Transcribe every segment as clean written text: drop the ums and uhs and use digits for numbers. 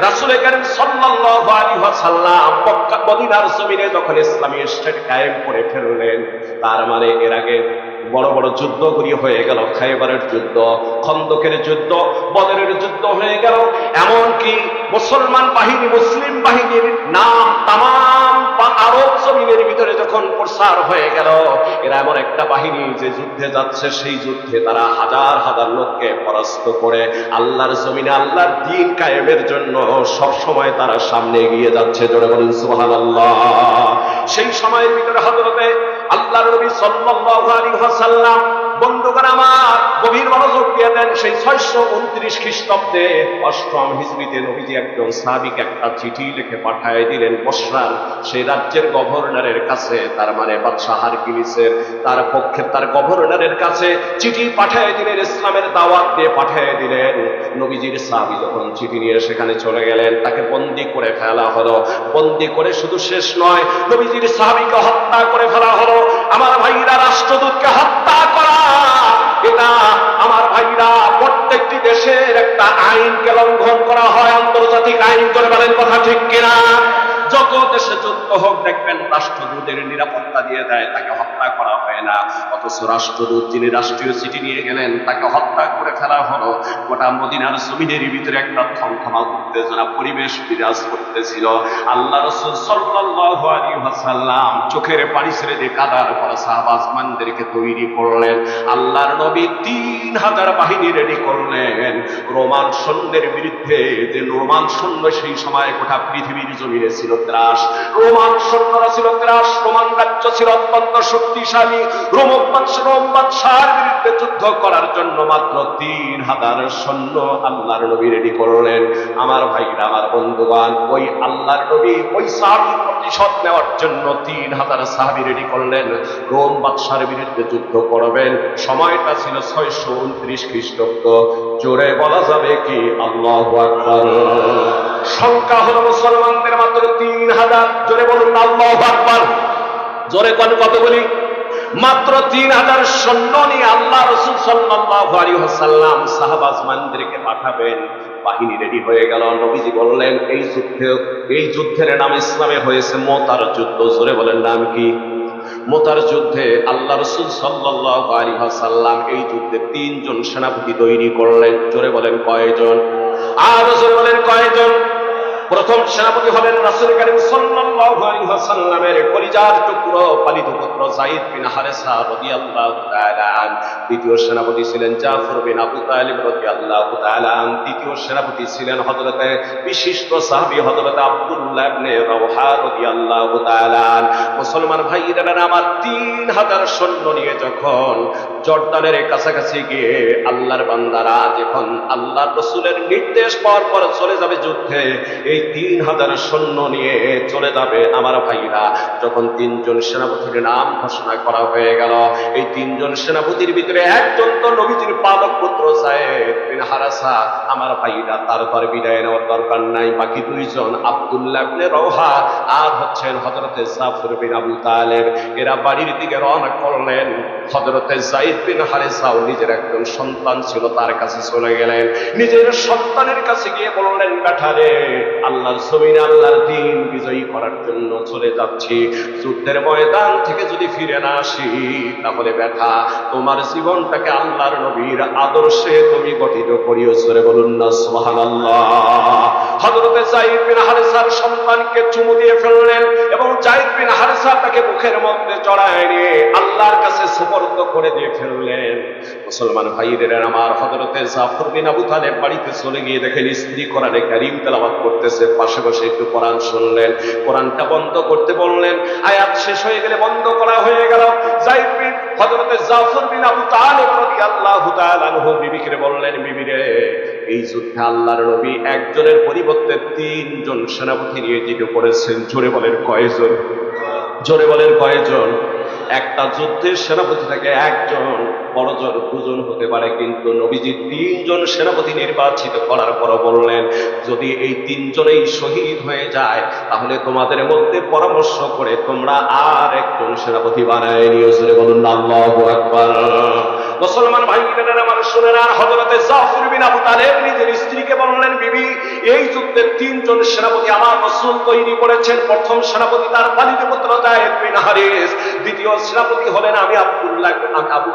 রাসূল করিম সাল্লাল্লাহু আলাইহি ওয়াসাল্লাম মক্কা মদিনার জমিনে যখন ইসলামী স্টেট কায়েম করে ফেললেন, তার মানে এর আগে বড় বড় যুদ্ধগুলি হয়ে গেল। খায়বারের যুদ্ধ, খন্দকের যুদ্ধ, বদরের যুদ্ধ হয়ে গেল। এমনকি মুসলমান বাহিনী, মুসলিম বাহিনীর নাম তামাম আরব জমিনের ভিতরে যখন প্রসার হয়ে গেল, এরা এমন একটা বাহিনী যে যুদ্ধে যাচ্ছে, সেই যুদ্ধে তারা হাজার হাজার লোককে পরাস্ত করে আল্লাহর জমিনে আল্লাহর দ্বীন কায়েমের জন্য সব সময় তারা সামনে এগিয়ে যাচ্ছে। জোরে বলুন সুবহানাল্লাহ। সেই সময়ের ভিতরে হযরতে আল্লাহর নবী সাল্লাল্লাহু আলাইহি ওয়াসাল্লাম, বন্ধুগণ আমার, গভীর মনোযোগ দিয়ে দেন। সেই 629 খ্রিস্টাব্দে 8ম হিজরিতে নবীজি একজন সাহাবীকে একটা চিঠি লিখে পাঠিয়ে দিলেন বসরার সেই রাজ্যের গভর্নরের কাছে, তার মানে বাদশাহ হারকিলিসের তার পক্ষে তার গভর্নরের কাছে চিঠি পাঠিয়ে দিলেন, ইসলামের দাওয়াত দিয়ে পাঠিয়ে দিলেন। নবীজির সাহাবী যখন চিঠি নিয়ে সেখানে চলে গেলেন, তাকে বন্দী করে ফেলা হলো। বন্দী করে শুধু শেষ নয়, নবীজির সাহাবীকে হত্যা করে ফেলা হলো। আমার ভাইরা, রাষ্ট্রদূতকে হত্যা করা, এটা আমার ভাইরা প্রত্যেকটি দেশের একটা আইনকে লঙ্ঘন করা হয়, আন্তর্জাতিক আইন করে বলেন, কথা ঠিক কিনা? যত দেশে যুদ্ধ হোক, দেখবেন রাষ্ট্রদূতের নিরাপত্তা দিয়ে দেয়, তাকে হত্যা করা হয় না। অথচ রাষ্ট্রদূত যিনি রাষ্ট্রীয় চিঠি নিয়ে গেলেন, তাকে হত্যা করে ফেলা হলো। গোটা মদিনার জমিনের ভিতরে একটা থমথমা উত্তেজনা পরিবেশ বিরাজ করতেছিল। আল্লাহ রাসূল সাল্লাল্লাহু আলাইহি ওয়াসাল্লাম চোখের পানি ছেড়ে দিয়ে কাদার পর সাহাবাজমানদেরকে তৈরি করলেন। আল্লাহর নবী 3000 বাহিনী রেডি করলেন রোমান সৈন্যের বিরুদ্ধে। যে রোমান সৈন্য সেই সময় গোটা পৃথিবীর জমিনে ছিল ত্রাস। রোমান সৈন্যরা ছিল ত্রাস। রোমান রাজ্য ছিল অত্যন্ত শক্তিশালী। রোম বাদশার বিরুদ্ধে যুদ্ধ করার জন্য মাত্র 3000 সৈন্য আল্লাহর নবী রেডি করলেন। আমার ভাইরা, আমার বন্ধুগণ, ওই আল্লাহর নবী ওই সাহাবী প্রতিশোধ নেওয়ার জন্য 3000 সাহাবী রেডি করলেন, রোম বাদশার বিরুদ্ধে যুদ্ধ করবেন। সময়টা ছিল 629 খ্রিস্টাব্দ। জোরে বলা যাবে কি আল্লাহু আকবার? সংখ্যা হলো মুসলমানদের মাত্র 3000। জোরে বলুন আল্লাহু আকবার। জোরে কোন কত বলি? মাত্র 3000 সৈন্য নিয়ে আল্লাহ রাসূল সাল্লাল্লাহু আলাইহি ওয়াসাল্লাম সাহাবাজমানদেরকে পাঠাবেন। বাহিনী রেডি হয়ে গেল। নবীজি বললেন, এই যুদ্ধের নাম ইসলামে হয়েছে মুতার যুদ্ধ। জোরে বলেন, নাম কি? মুতার যুদ্ধে আল্লাহ রাসূল সাল্লাল্লাহু আলাইহি ওয়াসাল্লাম এই যুদ্ধে 3 জন সেনাপতি তৈরি করলেন। জোরে বলেন কয়জন? আর জোরে বলেন কয়জন? প্রথম সেনাপতি হলেন রাসূল করিম সাল্লাল্লাহু আলাইহি ওয়াসাল্লামের কলিজার টুকরো পালিত পুত্র যায়েদ বিন হারেসা রাদিয়াল্লাহু তাআলা আন। দ্বিতীয় সেনাপতি ছিলেন জাফর বিন আবু তালিব রাদিয়াল্লাহু তাআলা আন। তৃতীয় সেনাপতি ছিলেন হযরতে বিশিষ্ট সাহাবী হযরতে আব্দুল্লাহ ইবনে রাওহা রাদিয়াল্লাহু তাআলা আন। মুসলমান ভাইরা আমার, 3000 সৈন্য নিয়ে যখন জর্দানের কাছাকাছি গিয়ে আল্লাহর বান্দারা যখন আল্লাহর রাসূলের নির্দেশ পাওয়ার পর চলে যাবে যুদ্ধে, এই 3000 সৈন্য নিয়ে চলে যাবে। আমার ভাইরা, যখন 3 জন সেনাপতির নাম ঘোষণা করা হয়ে গেল, এই 3 জন সেনাপতির ভিতরে একজন তো নবীজির পালক পুত্র যায়েদ বিন হারেসা। আমার ভাইরা, তার পর বিদায় নেওয়ার দরকার নাই। বাকি 2 জন আব্দুল্লাহ ইবনে রাওহা আর হচ্ছেন হযরতে জাফর বিন আবু তালেব। এরা বাড়ির দিকে রওনা করলেন। হযরতে যায়েদ বিন হারেসাও নিজের একজন সন্তান ছিল, তার কাছে চলে গেলেন। নিজের সন্তানের কাছে গিয়ে বললেন, বেটারে, আল্লাহর জমিনে আল্লাহর দ্বীন বিজয়ী করার জন্য চলে যাচ্ছি। যুদ্ধের ময়দান থেকে যদি ফিরে না আসি, তাহলে বেটা, তোমার জীবনটাকে আল্লাহর নবীর আদর্শে তুমি গঠিত করিও। জোরে বলুন না সুবহানাল্লাহ। হযরতে যায়েদ বিন হারেসার সন্তানকে চুমু দিয়ে ফেললেন এবং যায়েদ বিন হারেসা তাকে মুখের মধ্যে জড়ায় নিয়ে আল্লাহর কাছে সুপর্দ করে দিয়ে ফেললেন। মুসলমান ভাইরা আমার, হযরতে জাফর বিন আবু তালেব বাড়িতে চলে গিয়ে দেখেন স্ত্রী কোরআনে কারীম তেলাওয়াত করতেছে। পাশে বসে একটু কোরআন শুনলেন। কোরআনটা বন্ধ করতে বললেন। আয়াত শেষ হয়ে গেলে বন্ধ করা হয়ে গেল। হযরতে জাফর বিন আবু তালেব রাদিয়াল্লাহু তাআলা আনহু বিবিকে বললেন, বিবিরে, এই যুদ্ধে আল্লাহর নবী একজনের পরিবর্তে 3 জন সেনাপতি নিয়ে জিতে করেছেন। জোরে বলেন কয়জন? জোরে বলেন কয়জন? একটা যুদ্ধের সেনাপতি থাকে একজন, বড় জোর 2 জন হতে পারে, কিন্তু নবীজি 3 জন সেনাপতি নির্বাচিত করার পর বললেন, যদি এই 3 জনেই শহীদ হয়ে যায়, তাহলে তোমাদের মধ্যে পরামর্শ করে তোমরা আর একজন সেনাপতি বানায় নিও। জোরে বলুন আল্লাহু আকবার। মুসলমান ভাইয়েরা আমার শুনেন, আর হযরতে জাফর বিন আবু তালেব নিজের স্ত্রীকে বললেন, বিবি এই যুদ্ধে 3 জন সেনাপতি আমার রাসূল তৈরি করেছেন। প্রথম সেনাপতি তার পালিত পুত্র যায়েদ বিন হারিস, দ্বিতীয় সেনাপতি হলেন আমি আব্দুল্লাহ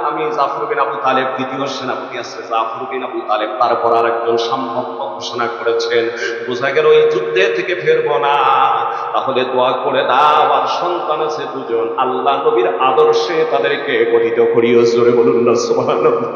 আমি জাফর বিন আবু তালেব, তৃতীয় সেনাপতি আছে জাফর বিন আবু তালেব। তারপর আরেকজন সম্ভাব্য ঘোষণা করেছেন। বোঝা গেল এই যুদ্ধে থেকে ফিরবো না, তাহলে দোয়া করে দাও, আর সন্তান আছে 2 জন, আল্লাহ নবীর আদর্শে তাদেরকে গঠিত করিও। জোরে বলুন না সুবহানাল্লাহ।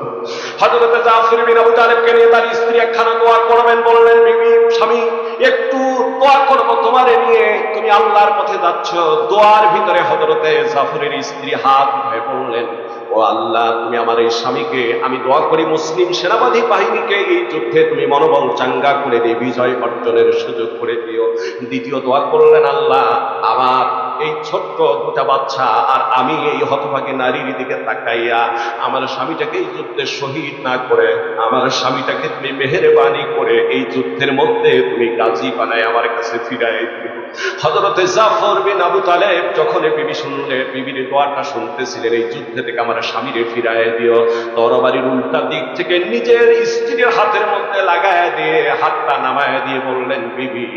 হযরত জাফর বিন আবু তালেবকে নিয়ে তার স্ত্রী একখানা দোয়া করবেন। বললেন, বিবি স্বামী একটু দোয়া করবো তোমারে নিয়ে, তুমি আল্লাহর পথে যাচ্ছ। দোয়ার ভিতরে হযরতে জাফরের স্ত্রী হাত উঠে বললেন, ও আল্লাহ, তুমি আমার এই স্বামীকে, আমি দোয়া করি মুসলিম সেনাবাহিনী বাহিনীকে এই যুদ্ধে তুমি মনোবল চাঙ্গা করে দিয়ে বিজয় অর্জনের সুযোগ করে দিও। দ্বিতীয় দোয়া করলেন, আল্লাহ আমার এই ছোট্ট 2টা বাচ্চা আর আমি এই হতভাগী নারীর দিকে তাকাইয়া আমার স্বামীটাকে এই যুদ্ধে শহীদ না করে, আমার স্বামীটাকে তুমি মেহেরবানি করে এই যুদ্ধের মধ্যে তুমি গাজী বানায় আমার কাছে ফিরাই দিও। হযরতে জাফর বিন আবু তালেব যখন বিবি শুনলেন, বিবির দোয়াটা শুনতেছিলেন, এই যুদ্ধে থেকে আমার স্বামীরে ফিরায় দিও, তরবারির উল্টা দিক থেকে নিজের স্ত্রীর হাতের মধ্যে লাগায় দিয়ে হাতটা নামায় দিয়ে বললেন, বিবি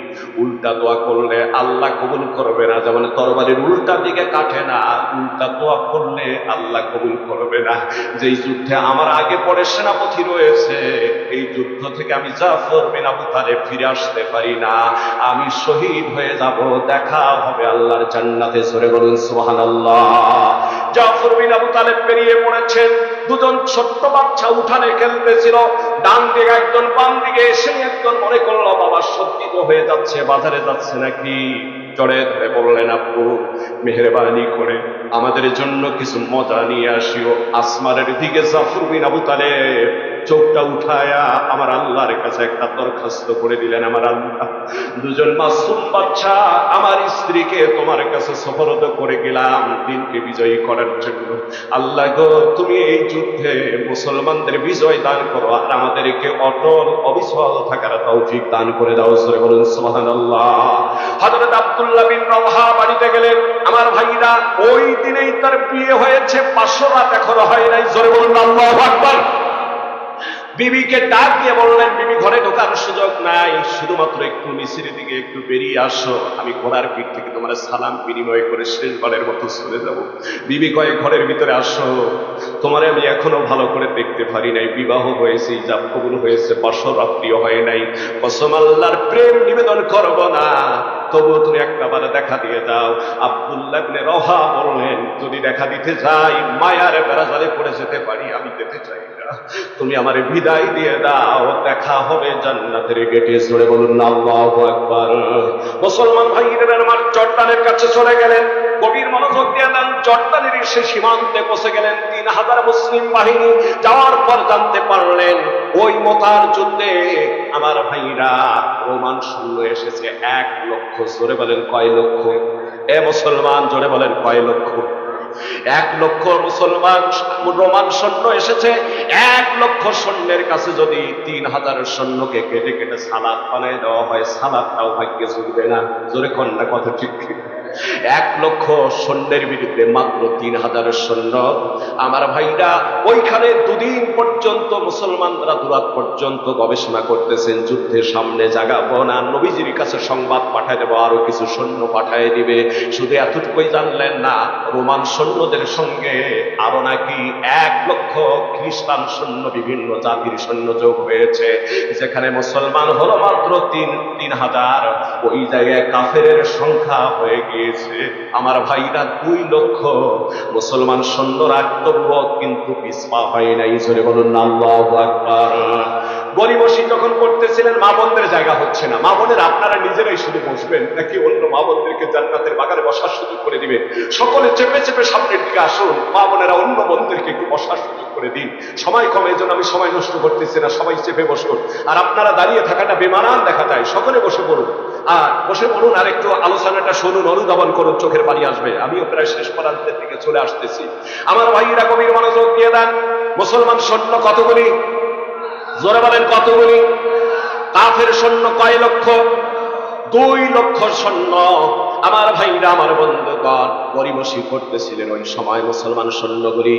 উল্টা দোয়া করলে আল্লাহ কবুল করবে না। যেমন তরবারির উল্টা দিকে কাটে না, উল্টা দোয়া করলে আল্লাহ কবুল করবে না। যেই যুদ্ধে আমার আগে পরে সেনাপতি রয়েছে, এই যুদ্ধ থেকে আমি জাফর বিন আবু তালেব ফিরে আসতে পারি না, আমি শহীদ হয়ে যাব, দেখা হবে আল্লাহর জান্নাতে। জোরে বলুন সুবহানাল্লাহ। জাফর বিন আবু তালেব বেরিয়ে পড়েছেন। 2 জন ছোট্ট বাচ্চা উঠানে খেলতেছিল, ডান দিকে একজন, বাম দিকে। সেই একজন মনে করলো বাবা সজ্জিত হয়ে যাচ্ছে, বাজারে যাচ্ছে নাকি, চড়ে ধরে বললেন, আপু মেহেরবানি করে আমাদের জন্য কিছু মজা নিয়ে আসিও। আসমানের দিকে জাফর বিন আবু তালেব চোখটা উঠায়া আমার আল্লাহর কাছে একটা দরখাস্ত করে দিলেন, আমার আল্লাহ 2 জন মাসুম বাচ্চা আমার স্ত্রীকে তোমার কাছে সুপর্দ করে গেলাম দিনকে বিজয়ী করার জন্য। আল্লাহ গো, তুমি এই যুদ্ধে মুসলমানদের বিজয় দান করো, আর আমাদেরকে অটল অবিচল থাকার তৌফিক দান করে দাও। জোরে বলুন সুবহানাল্লাহ। হযরত আব্দুল্লাহ বিন রাওহা বাড়িতে গেলেন। আমার ভাইরা, ওই দিনেই তার বিয়ে হয়েছে, 500 রাত এখনো হয় নাই। জোরে বলুন আল্লাহু আকবার। বিবিকে ডাক দিয়ে বললেন, বিবি ঘরে ঢোকার সুযোগ নাই, শুধুমাত্র একটু নিচের দিকে একটু বেরিয়ে আসো, আমি ঘোড়ার পিঠ থেকে তোমার সালাম বিনিময় করে শেষবারের মতো চলে যাব। বিবি কয়ে, ঘরের ভিতরে আসো, তোমারে আমি এখনো ভালো করে দেখতে পারি নাই, বিবাহ হয়েছে, ইজাব কবুল হয়েছে, 500 রাত্রিও হয় নাই, কসম আল্লাহর প্রেম নিবেদন করব না, তবুও তুমি একটাবার দেখা দিয়ে দাও। আব্দুল্লাহ ইবনে রাওহা বললেন, যদি দেখা দিতে যাই মায়ার বেড়াজালে পড়ে যেতে পারি, আমি যেতে চাই না, তুমি আমার বিদায় দিয়ে দাও, দেখা হবে জান্নাতের গেটে। জোরে বলুন আল্লাহু আকবার। মুসলমান ভাইয়েরা আমার জর্দানের কাছে চলে গেলেন, গভীর মনোযোগ দিয়ে দেন। জর্দানের সে সীমান্তে পৌঁছে গেলেন। 3000 মুসলিম বাহিনী যাওয়ার পর জানতে পারলেন ওই মোতার যুদ্ধে আমার ভাইরা রোমান সৈন্য এসেছে 1 লক্ষ। জোরে বলেন কয় লক্ষ? এ মুসলমান জোরে বলেন কয় লক্ষ? 1 লক্ষ মুসলমান রোমান সৈন্য এসেছে। 1 লক্ষ সৈন্যের কাছে যদি 3000 সৈন্যকে কেটে কেটে সালাদ বানায় দেওয়া হয়, সালাদটাও ভাগ্যে জুটবে না। জোরে কন্যা কথা ঠিক। 1 লক্ষ সৈন্যের বিরুদ্ধে মাত্র 3000 সৈন্য। আমার ভাইরা ওইখানে 2 দিন পর্যন্ত মুসলমানরা দুরাত পর্যন্ত গবেষণা করতেছেন, যুদ্ধের সামনে জাগাবো না, নবীজির কাছে সংবাদ পাঠায় দেবো, আরো কিছু সৈন্য পাঠায় দিবে। শুধু এতটুকুই জানলেন না, রোমান সৈন্যদের সঙ্গে আরো নাকি 1 লক্ষ খ্রিস্টান সৈন্য, বিভিন্ন জাতির সৈন্য যোগ হয়েছে। যেখানে মুসলমান হলো মাত্র 3000, ওই জায়গায় কাফেরের সংখ্যা হয়ে গিয়েছে আমার ভাইরা 2 লক্ষ। মুসলমান সৈন্যরা তবুও কিন্তু পিছপা হয় নাই। জোরে বলুন আল্লাহু আকবার। গরিবসী যখন করতেছিলেন, মা বোনদের জায়গা হচ্ছে না। মা বোনের আপনারা নিজেরাই শুধু বসবেন নাকি অন্য মা বোনদেরকে জান্নাতের বাগানে বসার সুযোগ করে দিবে? সকলে চেপে চেপে সামনের দিকে আসুন, মা বোনেরা অন্য বোনদেরকে একটু বসার সুযোগ করে দিন। সময় কম, এই জন্য আমি সময় নষ্ট করতেছি না, সবাই চেপে বসুন। আর আপনারা দাঁড়িয়ে থাকাটা বেমানান দেখা যায়, সকলে বসে পড়ুন, আর বসে পড়ুন, আর একটু আলোচনাটা শুনুন, অনুধাবন করুন, চোখের পানি আসবে। আমিও প্রায় শেষ প্রান্তের দিকে চলে আসতেছি। আমার ভাইয়েরা গভীর মনোযোগ দিয়ে দেন। মুসলমান সৈন্য কতগুলি? জোরে বলেন কতগুলি? কাফের সৈন্য কয় লক্ষ? 2 লক্ষ সৈন্য। আমার ভাইরা, আমার বন্ধুগণ, গরিবসি করতেছিলেন ওই সময় মুসলমান সৈন্যগুলি।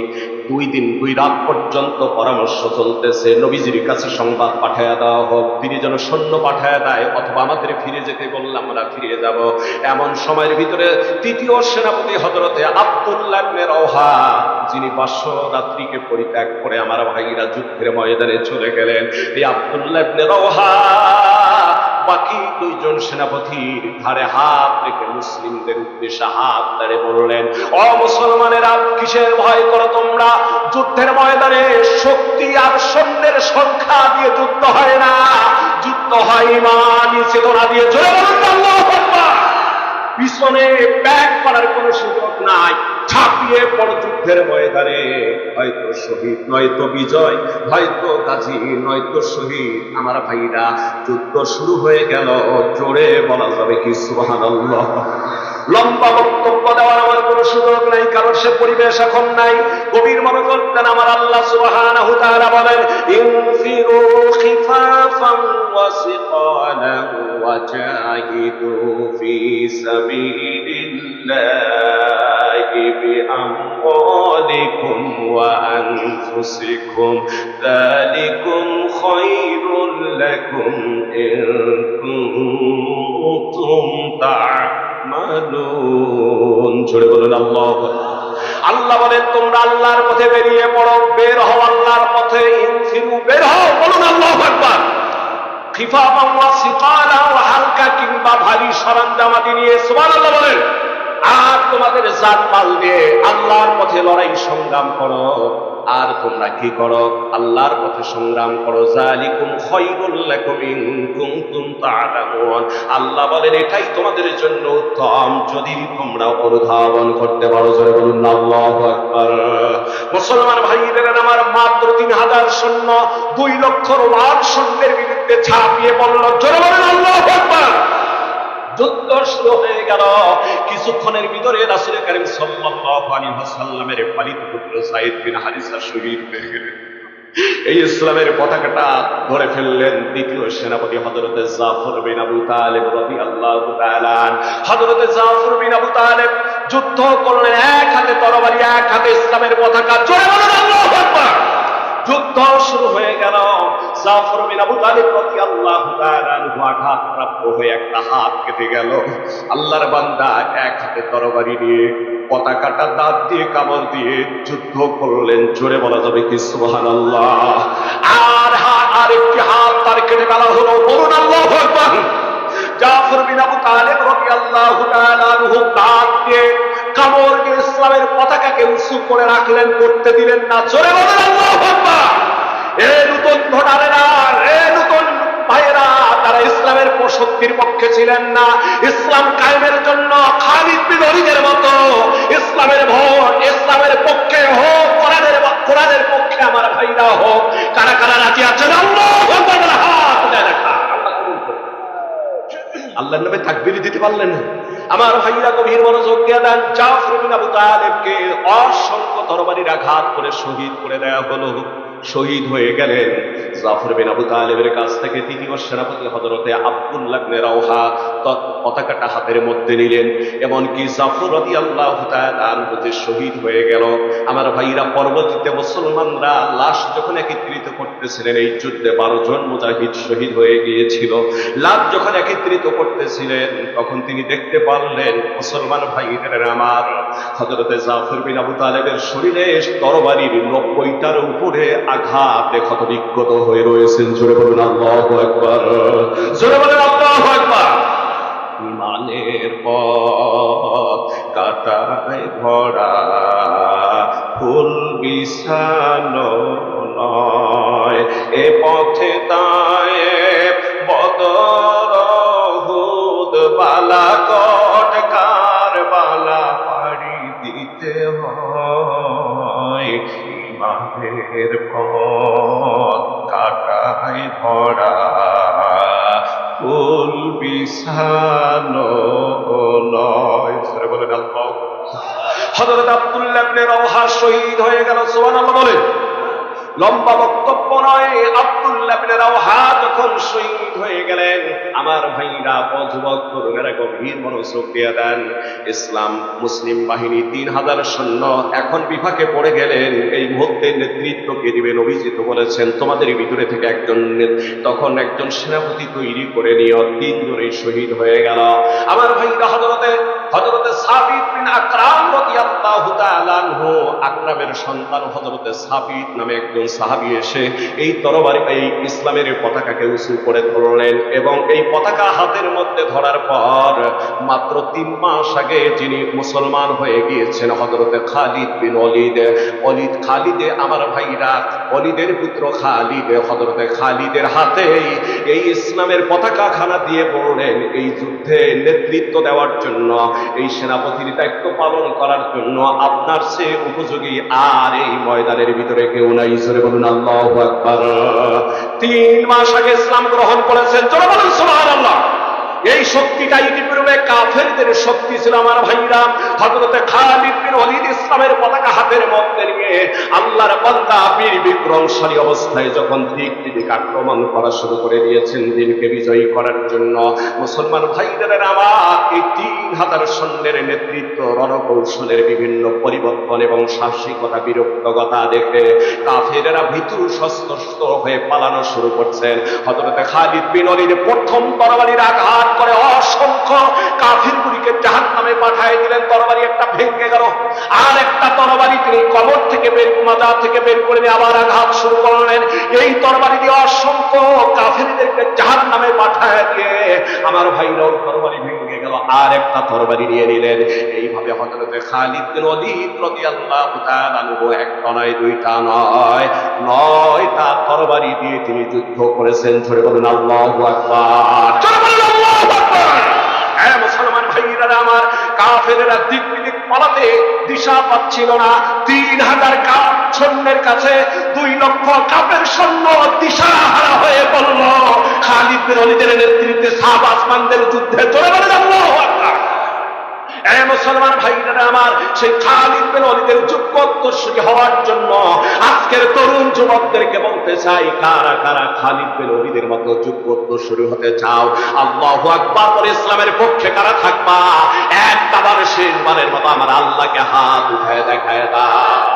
2 দিন 2 রাত পর্যন্ত পরামর্শ চলতেছে, নবীজির কাছে সংবাদ পাঠায়া দেওয়া হোক, তিনি যেন সৈন্য পাঠায়া দেয়, অথবা আমাদের ফিরে যেতে বললে আমরা ফিরে যাব। এমন সময়ের ভিতরে 3য় সেনাপতি হযরতে আব্দুল্লাহ ইবনে রওহা, যিনি 500 রাত্রিকে পরিত্যাগ করে আমার ভাইরা যুদ্ধের ময়দানে চলে গেলেন, এই আব্দুল্লাহ ইবনে রওহা বাকি 2 জন সেনাপতির ঘাড়ে হাত রেখে মুসলিমদের উদ্দেশ্যে হাত ধরে বললেন, ও মুসলমানেরা, কিসের ভয় করো তোমরা? যুদ্ধের ময়দানে শক্তি আর সৈন্যের সংখ্যা দিয়ে যুদ্ধ হয় না, যুদ্ধ হয় ঈমান চেতনা দিয়ে। জোরে বলুন আল্লাহু আকবার। পিছনে ব্যাক করার কোনো সুযোগ নাই, ছাপিয়ে পড়ো যুদ্ধের ময়দানে, হয়তো শহীদ নয়তো বিজয়, হয়তো গাজী নয়তো শহীদ। আমার ভাইরা, যুদ্ধ শুরু হয়ে গেল, জোরে বলা যাবে কি সুবহানাল্লাহ। লম্বা বক্তব্য দেওয়ার আমার কোনো সুযোগ নাই, কারণ সে পরিবেশ এখন নাই। গভীর মনোযোগ দেন। আমার আল্লাহ সুবহানাহু ওয়া তাআলা বলেন, ইনফিরু খিফাফান ওয়া সিকালান ওয়া জাহিদু ফি সাবিলিল্লাহি বিআমওয়ালিকুম ওয়া আনফুসিকুম, যালিকুম খায়রুল লাকুম ইন কুনতুম তা'মালুন। জোরে বলুন আল্লাহু আকবার। আল্লাহ বলেন, তোমরা আল্লাহর পথে বেরিয়ে পড়ো, বের হও আল্লাহর পথে। ইনফিরু, বের হও, বলুন আল্লাহু আকবার। খিফাফান ওয়া সিকালা, হালকা কিংবা ভারী সরঞ্জামাদি নিয়ে, সুবহানাল্লাহ বলেন। আর তোমাদের জানমাল দিয়ে আল্লাহর পথে লড়াই সংগ্রাম করো। আর তোমরা কি করো? আল্লাহর পথে সংগ্রাম করো। যালিকুম খায়রুল লাকুম ইন কুনতুম তা'লামুন। আল্লাহ বলেন, এটাই তোমাদের জন্য উত্তম যদি তোমরা অনুধাবন করতে পারো। জোরে বলুন আল্লাহু আকবার। মুসলমান ভাইরা আমার, মাত্র 3000 সৈন্য 2 লক্ষ রোমান সৈন্যের বিরুদ্ধে ঝাঁপিয়ে পড়ল। জোরে বলুন আল্লাহু আকবার। যুদ্ধ শুরু হয়ে গেল। কিছুক্ষণের ভিতরে রাসূল করিম সাল্লাল্লাহু আলাইহি ওয়াসাল্লামের পালিত পুত্র যায়েদ বিন হারিসা শহীদ হয়ে গেলেন। এই ইসলামের পতাকাটা ধরে ফেললেন 2য় সেনাপতি হযরত জাফর বিন আবু তালেব রাদিয়াল্লাহু তাআলা। হযরত জাফর বিন আবু তালেব যুদ্ধ করলেন, এক হাতে তরবারি, এক হাতে ইসলামের পতাকা। জোরে বলুন আল্লাহু আকবার। যুদ্ধ শুরু হয়ে গেল। জাফর বিন আবু তালিব রাদিয়াল্লাহু তাআলা আঘাতপ্রাপ্ত হয়ে একটা হাত কেটে গেল। আল্লাহর বান্দা এক হাতে তরবারি নিয়ে পতাকাটা দাঁত দিয়ে কামড় দিয়ে যুদ্ধ করলেন। জোরে বলা যাবে কি সুবহানাল্লাহ। আর একটি হাত তার কেটে ফেলা হলো। বলুন আল্লাহু আকবার। জাফর বিন আবু তালিব রাদিয়াল্লাহু তাআলা দাঁত দিয়ে কামড় দিয়ে ইসলামের পতাকাকে উঁচু করে রাখলেন, করতে দিলেন না। জোরে বলুন আল্লাহু আকবার। এ নতুন ভোটারেরা, এ নতুন ভাইয়েরা, তারা ইসলামের শক্তির পক্ষে ছিলেন না। ইসলাম কায়েমের জন্য খালিদ বিন ওলীদের মতো ইসলামের ভোট ইসলামের পক্ষে হোক, কোরআনের পক্ষে আমার ভাইরা হোক। কারা কারা রাজি আছেন? আল্লাহু আকবার। হাত উঠায় রাখা। আল্লাহর নামে তাকবীর দিতে পারলেন না। আমার ভাইরা, গভীর মনোযোগ দিয়ে দেন। জাফর বিন আবু তালেবকে অসংখ্য তরবারির আঘাত করে শহীদ করে দেয়া হলো। শহীদ হয়ে গেলেন। জাফর বিন আবু তালেবের কাছ থেকে 3য় সেনাপতি হযরতে আব্দুল্লাহ ইবনে রওহা পতাকাটা হাতের মধ্যে নিলেন। এমনকি জাফর রাদিয়াল্লাহু তাআলা আনহু শহীদ হয়ে গেল। আমার ভাইরা, পরবর্তীতে মুসলমানরা লাশ যখন একত্রিত করতেছিলেন, এই যুদ্ধে 12 জন মুজাহিদ শহীদ হয়ে গিয়েছিল। লাশ যখন একত্রিত করতেছিলেন, তখন তিনি দেখতে পারলেন, মুসলমান ভাইরা আমার, হযরতে জাফর বিন আবু তালেবের শরীরে তরবারির 90টার উপরে আঘাতে ক্ষতবিক্ষত হয়ে রয়েছেন। জোরে বলুন আল্লাহু আকবার। জোরে বলুন আল্লাহু আকবার। ইমানের পথ কাটায় ভরা, ফুল বিছানো নয়। এ পথে দায়ে বদর উহুদ বালাকট কারবালা পাড়ি দিতে হয়। ইমানের পথ কাটায় ভরা, ফুল বিছানো নয়। সরে বলেন আল্লাহ। হযরত আব্দুল্লাহ ইবনে রওহা শহীদ হয়ে গেল। সুবহানাল্লাহ বলেন। লম্বা বক্তব্য নয়। আব্দুল্লাহ ইবনে রওহা যখন শহীদ শহীদ হয়ে গেলেন। আমার ভাইরা, যুবক তরুণেরা গভীর মনোযোগ দিয়ে দেন। ইসলাম মুসলিম বাহিনী 3000 সৈন্য এখন বিপাকে পড়ে গেলেন। এই মুহূর্তে নেতৃত্বকে দিবে নবীজি তো বলেছেন তোমাদের ভিতরে থেকে তখন একজন সেনাপতি তৈরি করে নিয়ে 3 জনেই শহীদ হয়ে গেল। আমার ভাইরা, হযরতে সাবিত বিন আকরাম রাদিয়াল্লাহু তাআলা আনহু, আকরামের সন্তান হযরতে সাবিত নামে একজন সাহাবী এসে এই তরবারি, এই ইসলামের পতাকাকে উঁচু করে ধরলেন এবং এই পতাকা হাতের মধ্যে ধরার পর মাত্র 3 মাস আগে যিনি মুসলমান হয়ে গিয়েছেন হযরতে খালিদ বিন ওলীদ খালিদে, আমার ভাইরা, ওলীদের পুত্র খালিদ, হযরতে খালিদের হাতে এই ইসলামের পতাকা খানা দিয়ে বললেন এই যুদ্ধে নেতৃত্ব দেওয়ার জন্য, এই সেনাপতির দায়িত্ব পালন করার জন্য আপনার চেয়ে উপযোগী আর এই ময়দানের ভিতরে কেউ নাই। জোরে বলুন আল্লাহু আকবার। 3 মাস আগে ইসলাম গ্রহণ করেছেন, জোরে বলুন সুবহানাল্লাহ। এই শক্তিটা ইতিপূর্বে কাফেরদের শক্তি ছিল। আমার ভাইরা, হযরতে খালিদ বিন ওলীদ ইসলামের পতাকা হাতের মধ্যে নিয়ে আল্লাহর বান্দা বীর বিক্রমশালী অবস্থায় যখন দিক আক্রমণ করা শুরু করে দিয়েছেন দিনকে বিজয়ী করার জন্য, মুসলমান ভাইদের আমার এই 3000 সৈন্যের নেতৃত্ব, রণকৌশলের বিভিন্ন পরিবর্তন এবং সাহসিকতা, বিরক্ততা দেখে কাফেরেরা ভীতু সস্ত্রস্ত হয়ে পালানো শুরু করছেন। হযরতে খালিদ বিন ওলীদ প্রথম তরবারির আঘাত করে অসংখ্য কাফিরগুলিকে জাহান্নামে পাঠিয়ে দিলেন। তরবারি একটা ভেঙে গেল, আর একটা তরবারি তিনি কবর থেকে মাজার থেকে বের করে নিয়ে আবার আঘাত শুরু করলেন। এই তরবারি দিয়ে অসংখ্য কাফিরদেরকে জাহান্নামে পাঠিয়ে দিয়ে আমার ভাইরা ওই তরবারি ভেঙে গেল, আর একটা তরবারি নিয়ে নিলেন। এইভাবে হযরতে খালিদ বিন ওলীদ রাদিয়াল্লাহু তাআলা আনহু একটা নয়, দুইটা নয়, 9টা তরবারি দিয়ে তিনি যুদ্ধ করেছেন। ধরে বলুন আল্লাহু আকবার। মুসলমান ভাইরা আমার, কাফেরেরা দিক বিদিক পালাতে দিশা পাচ্ছিল না। 3000 সৈন্যের কাছে 2 লক্ষ কাফের সৈন্য দিশাহারা হয়ে পড়ল খালিদ বিন ওলীদের নেতৃত্বে সাহাবা আসমানদের যুদ্ধে। জোরে বলে আল্লাহু আকবার। মুসলমান ভাইরা আমার, সেই খালিদ বিন ওলীদের যোগ্যোত্তরসূরি হওয়ার জন্য আজকের তরুণ যুবকদেরকে বলতে চাই, কারা কারা খালিদ বিন ওলীদের মতো যোগ্যোত্তরসূরি হতে চাও? আল্লাহু আকবার বলে ইসলামের পক্ষে কারা থাকবা? একবার শেষবারের মতো আমার আল্লাহকে হাত উঠায় দেখায় দাও।